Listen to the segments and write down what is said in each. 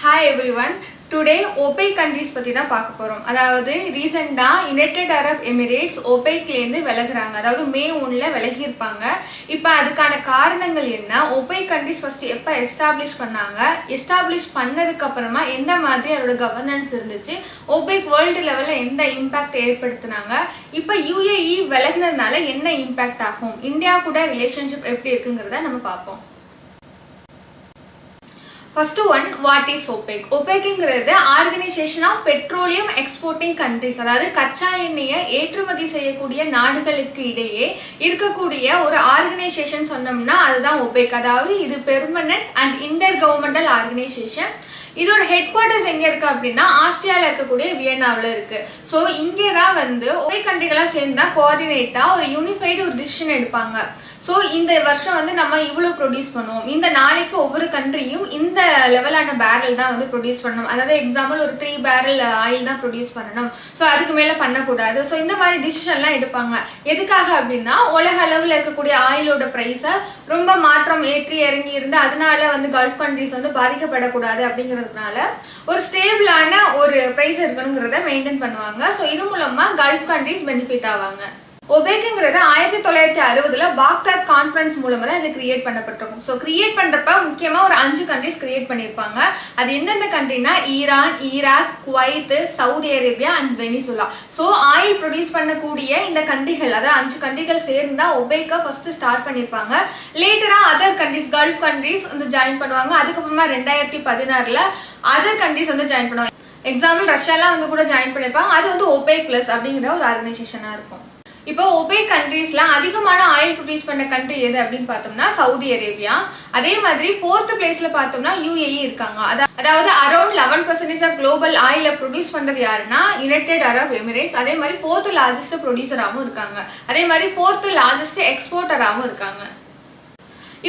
Hi everyone. Today OPEC countries பத்தி தான் பார்க்க போறோம். அதாவது ரீசெண்டா யுனைடெட் அரப் எமிரேட்ஸ் OPECல இருந்து விலகுறாங்க. அதாவது மே 1ல விலகி இருப்பாங்க. இப்போ அதுக்கான காரணங்கள் என்ன? OPEC countries ஃபர்ஸ்ட் எப்ப எஸ்டாப்லிஷ் பண்ணாங்க? எஸ்டாப்லிஷ் பண்ணதுக்கு அப்புறமா எந்த மாதிரி அதோட கவர்னன்ஸ் இருந்துச்சு? OPEC வேர்ல்டு லெவல்ல எந்த இம்பாக்ட் ஏற்படுத்தினாங்க? இப்போ UAE விலகுனதுனால என்ன இம்பாக்ட் ஆகும்? இந்தியா கூட ரிலேஷன்ஷிப் எப்படி இருக்குங்கிறத நம்ம பார்ப்போம். First one, what is OPEC? OPEC இங்கிறது organisation of petroleum exporting countries, அதாவது கச்சா எண்ணெயை ஏற்றுமதி செய்யக்கூடிய நாடுகளுக்கு இடையே இருக்கக்கூடிய ஒரு ஆர்கனைசேஷன் சொன்னோம்னா அதுதான் OPEC. அதாவது இது permanent and inter governmental organisation. இதோட ஹெட் குவார்டர்ஸ் எங்க இருக்கு அப்படின்னா ஆஸ்திரேலியால இருக்கக்கூடிய வியன்னாவில் இருக்கு. ஸோ இங்கே தான் வந்து OPEC கண்ட்ரிகளா சேர்ந்தா கோஆர்டினேட்டா ஒரு யூனிஃபைடு ஒரு டிசிஷன் எடுப்பாங்க. ஸோ இந்த வருஷம் வந்து நம்ம இவ்வளோ ப்ரொடியூஸ் பண்ணுவோம், இந்த நாளைக்கு ஒவ்வொரு கண்ட்ரியும் இந்த லெவலான பேரல் தான் வந்து ப்ரொடியூஸ் பண்ணணும். அதாவது எக்ஸாம்பிள் ஒரு 3 பேரல் ஆயில் தான் ப்ரொடியூஸ் பண்ணணும், ஸோ அதுக்கு மேலே பண்ணக்கூடாது. ஸோ இந்த மாதிரி டிசிஷன்லாம் எடுப்பாங்க. எதுக்காக அப்படின்னா உலக அளவில் இருக்கக்கூடிய ஆயிலோட ப்ரைஸை ரொம்ப மாற்றம் ஏற்றி இறங்கி இருந்து அதனால வந்து கல்ஃப் கண்ட்ரிஸ் வந்து பாதிக்கப்படக்கூடாது அப்படிங்கிறதுனால ஒரு ஸ்டேபிளான ஒரு ப்ரைஸ் இருக்கணுங்கிறத மெயின்டைன் பண்ணுவாங்க. ஸோ இது மூலமா கல்ஃப் கண்ட்ரிஸ் பெனிஃபிட் ஆவாங்க. OPECங்கிறது 1960ல பாக்தாத் கான்ஃபரன்ஸ் மூலமா தான் இது கிரியேட் பண்ணப்பட்டிருக்கும். ஸோ கிரியேட் பண்றப்ப முக்கியமா ஒரு 5 கண்ட்ரிஸ் கிரியேட் பண்ணியிருப்பாங்க. அது எந்தெந்த கண்ட்ரினா Iran, Iraq, Kuwait, Saudi Arabia and Venezuela. So oil produce பண்ணக்கூடிய இந்த கண்ட்ரிகள், அதாவது 5 கண்ட்ரிகள் சேர்ந்தா OPEC ஃபர்ஸ்ட் ஸ்டார்ட் பண்ணியிருப்பாங்க. லேட்டரா அதர் கண்ட்ரிஸ், கல்ஃப் கண்ட்ரிஸ் வந்து ஜாயின் பண்ணுவாங்க. அதுக்கப்புறமா 2016ல அதர் கண்ட்ரிஸ் வந்து ஜாயின் பண்ணுவாங்க. எக்ஸாம்பிள் ரஷ்யாலாம் வந்து கூட ஜாயின் பண்ணியிருப்பாங்க. அது வந்து OPEC பிளஸ் அப்படிங்கிற ஒரு ஆர்கனைசேஷனா இருக்கும். இப்போ OPEC கண்ட்ரீஸ்ல அதிகமான ஆயில் ப்ரொடியூஸ் பண்ண கண்ட்ரி எது அப்படின்னு பார்த்தோம்னா சவுதி அரேபியா. அதே மாதிரி 4th பிளேஸ்ல பார்த்தோம்னா UAE இருக்காங்க. அதாவது அரௌண்ட் 11% ஆஃப் குளோபல் ஆயில ப்ரொடியூஸ் பண்றது யாருன்னா யுனைடெட் அரப் எமிரேட்ஸ். அதே மாதிரி 4th லார்ஜஸ்ட் ப்ரொடியூசராகவும் இருக்காங்க. அதே மாதிரி 4th லார்ஜஸ்ட் எக்ஸ்போர்ட்டராகவும் இருக்காங்க.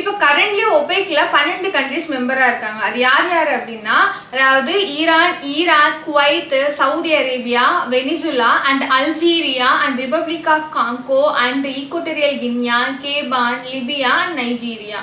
இப்போ கரண்ட்லி OPECல 12 கண்ட்ரிஸ் மெம்பரா இருக்காங்க. அது யார் யார் அப்படின்னா, அதாவது Iran, Iraq, Kuwait, Saudi Arabia, Venezuela and Algeria and Republic of Congo and Equatorial Guinea, Gabon, Libya and Nigeria.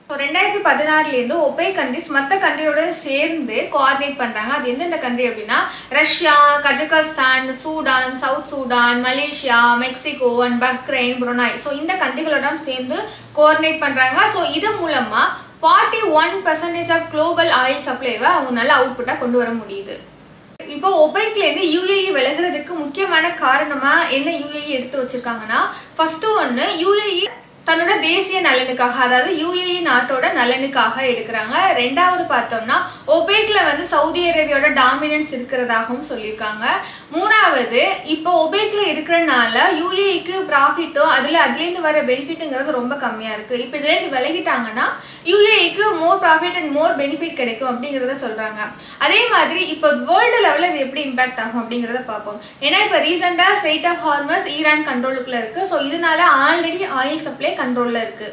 So 2016லேருந்து OPEC கண்ட்ரிஸ் மற்ற கண்ட்ரியோட சேர்ந்து கோஆர்டினேட் பண்ணுறாங்க. அது எந்தெந்த கண்ட்ரி அப்படின்னா Russia, Kazakhstan, Sudan, South Sudan, Malaysia, Mexico and Bahrain, Brunei. So இந்த கண்ட்ரிகளோட சேர்ந்து கோஆர்டினேட் பண்ணுறாங்க. ஸோ இது மூலமா 41% ஆஃப் குளோபல் ஆயில் சப்ளைவை அவங்க நல்ல அவுட்புட்டாக கொண்டு வர முடியுது. இப்போ OPECலேருந்து UAE விலகிறதுக்கு முக்கியமான காரணமா என்ன UAE எடுத்து வச்சிருக்காங்கன்னா, ஃபர்ஸ்ட் ஒன்று UAE தன்னோட தேசிய நலனுக்காக, அதாவது UAE நாட்டோட நலனுக்காக எடுக்கிறாங்க. ரெண்டாவது பார்த்தோம்னா OPECல வந்து சவுதி அரேபியாவோட டாமினன்ஸ் இருக்கிறதாகவும் சொல்லியிருக்காங்க. மூணாவது இப்போ OPECல இருக்கிறனால UAEக்கு ப்ராஃபிட்டோ அதுலேருந்து வர பெனிஃபிட்டுங்கிறது ரொம்ப கம்மியா இருக்கு. இப்போ இதுலேருந்து விலகிட்டாங்கன்னா UAEக்கு more profit and more benefit கிடைக்கும் அப்படிங்கிறத சொல்றாங்க. அதே மாதிரி இப்போ வேர்ல்டு லெவலில் இது எப்படி இம்பாக்ட் ஆகும் அப்படிங்கிறத பார்ப்போம். ஏன்னா இப்போ ரீசெண்டா ஸ்ட்ரெய்ட் ஆஃப் ஹார்மஸ் ஈரான் கண்ட்ரோலுக்குள்ள இருக்கு. ஸோ இதனால ஆல்ரெடி ஆயில் சப்ளை கண்ட்ரோல்ல இருக்கு.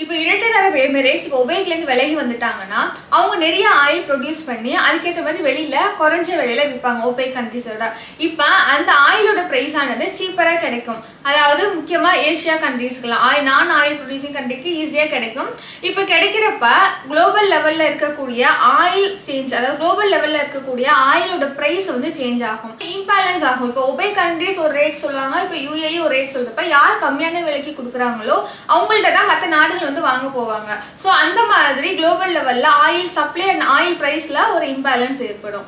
இப்போ யுனைடெட் அரப் எமிரேட்ஸ் இப்போ OPECலேருந்து விலகி வந்துட்டாங்கன்னா அவங்க நிறைய ஆயில் ப்ரொடியூஸ் பண்ணி அதுக்கேற்ற மாதிரி வெளியில குறைஞ்ச விலையில விற்பாங்க OPEC கண்ட்ரிஸோட. இப்போ அந்த ஆயிலோட பிரைஸ் ஆனது சீப்பரா கிடைக்கும். அதாவது முக்கியமா ஏசியா கண்ட்ரிஸ்க்குலாம் நான் ஆயில் ப்ரொடியூசிங் கண்ட்ரிக்கு ஈஸியா கிடைக்கும். இப்போ கிடைக்கிறப்ப குளோபல் லெவல்ல இருக்கக்கூடிய ஆயில் சேஞ்ச், அதாவது குளோபல் லெவல்ல இருக்கக்கூடிய ஆயிலோட பிரைஸ் வந்து சேஞ்ச் ஆகும், இம்பேலன்ஸ் ஆகும். இப்போ OPEC கண்ட்ரிஸ் ஒரு ரேட் சொல்லுவாங்க, இப்போ UAE ஒரு ரேட் சொல்றப்ப யார் கம்மியான விலைக்கு கொடுக்குறாங்களோ அவங்கள்ட்ட தான் மற்ற நாடுகள் வந்து வாங்க போவாங்க. சோ அந்த மாதிரி குளோபல் லெவல்ல ஆயில் சப்ளை அண்ட் ஆயில் பிரைஸ்ல ஒரு இம்பேலன்ஸ் ஏற்படும்.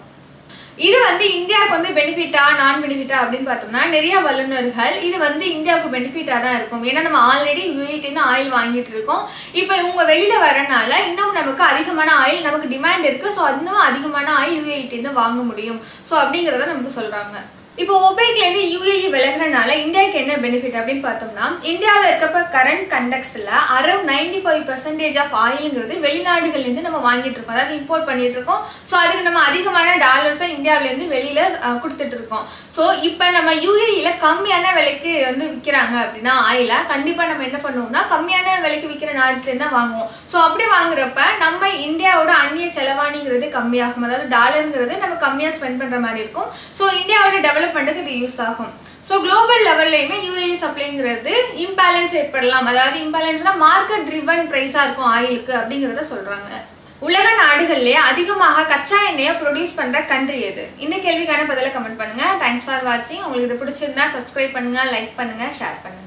இது வந்து இந்தியாவுக்கு வந்து பெனிஃபிட்டா நான் பெனிஃபிட்டா அப்படின்னு பார்த்தோம்னா நிறைய வல்லுநர்கள் இது வந்து இந்தியாவுக்கு பெனிஃபிட்டா தான் இருக்கும். ஏன்னா நம்ம ஆல்ரெடி UAE ஆயில் வாங்கிட்டு இருக்கோம். இப்போ இவங்க வெளியில வரனால இன்னும் நமக்கு அதிகமான ஆயில் நமக்கு டிமாண்ட் இருக்கு. ஸோ இன்னும் அதிகமான ஆயில் UAE வாங்க முடியும். ஸோ அப்படிங்கிறத நமக்கு சொல்றாங்க. இப்போ OPECலேருந்து UAE விலகிறனால இந்தியாவுக்கு என்ன பெனிஃபிட் அப்படின்னு பார்த்தோம்னா, இந்தியாவில் இருக்கப்ப கரண்ட் கண்டெக்ஸ்ட்ல அரௌண்ட் 95% ஆஃப் ஆயில்ங்கிறது வெளிநாடுகள்லேருந்து நம்ம வாங்கிட்டு இருக்கோம், அதாவது இம்போர்ட் பண்ணிட்டு இருக்கோம். ஸோ அதுக்கு நம்ம அதிகமான டாலர்ஸை இந்தியாவிலேருந்து வெளியில கொடுத்துட்டு இருக்கோம். ஸோ இப்போ நம்ம UAEல கம்மியான விலைக்கு வந்து விற்கிறாங்க அப்படின்னா ஆயில கண்டிப்பா நம்ம என்ன பண்ணுவோம்னா கம்மியான விலைக்கு விற்கிற நாட்டுலேருந்து தான் வாங்குவோம். ஸோ அப்படி வாங்குறப்ப நம்ம இந்தியாவோட அந்நிய செலவாணிங்கிறது கம்மியாகும், அதாவது டாலருங்கிறது நம்ம கம்மியா ஸ்பெண்ட் பண்ற மாதிரி இருக்கும். ஸோ இந்தியாவோட டெவலப்மெண்ட்டுக்கு இது யூஸ் ஆகும். ஸோ குளோபல் லெவல்லையுமே UAE சப்ளைங்கிறது இம்பேலன்ஸ் ஏற்படலாம். அதாவது இம்பேலன்ஸ்னா மார்க்கெட் ட்ரிவன் பிரைஸா இருக்கும் ஆயிலுக்கு அப்படிங்கிறத சொல்றாங்க. உலக நாடுகள்லயே அதிகமாக கச்சா எண்ணெயை ப்ரொடியூஸ் பண்ற கண்ட்ரி எது? இந்த கேள்விக்கான பதில கமெண்ட் பண்ணுங்க. தேங்க்ஸ் ஃபார் வாட்சிங். உங்களுக்கு இது பிடிச்சிருந்தா சப்ஸ்கிரைப் பண்ணுங்க, லைக் பண்ணுங்க, ஷேர் பண்ணுங்க.